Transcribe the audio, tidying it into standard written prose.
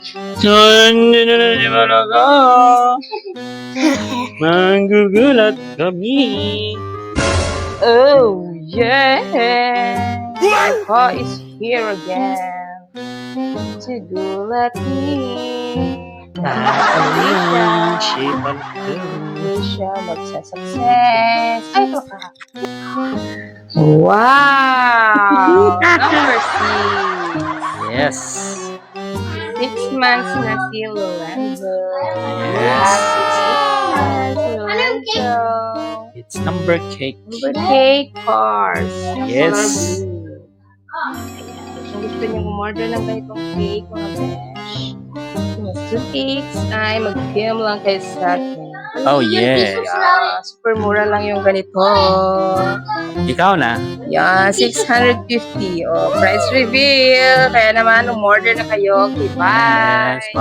Hindi na malaga. Manggugulat kami. Oh, yeah! Grandpa is here again to gulat me. Alicia, Alicia, magsa-success. Ay, ito ka. Wow! Number 6. Yes. 6 months na si Lorenzo. Yes. 6 months, Lorenzo. It's number cake. Number cake cars. Yes. Color blue. Kung gusto niyo umorder ng ganitong cake, mga besh, yung 2 cakes ay mag-PM lang kayo sa akin. Oh, yeah. Yeah, super mura lang yung ganito. Ikaw na. Yeah, 650. Oh, price reveal. Kaya naman, umorder na kayo. Okay, bye. Yes.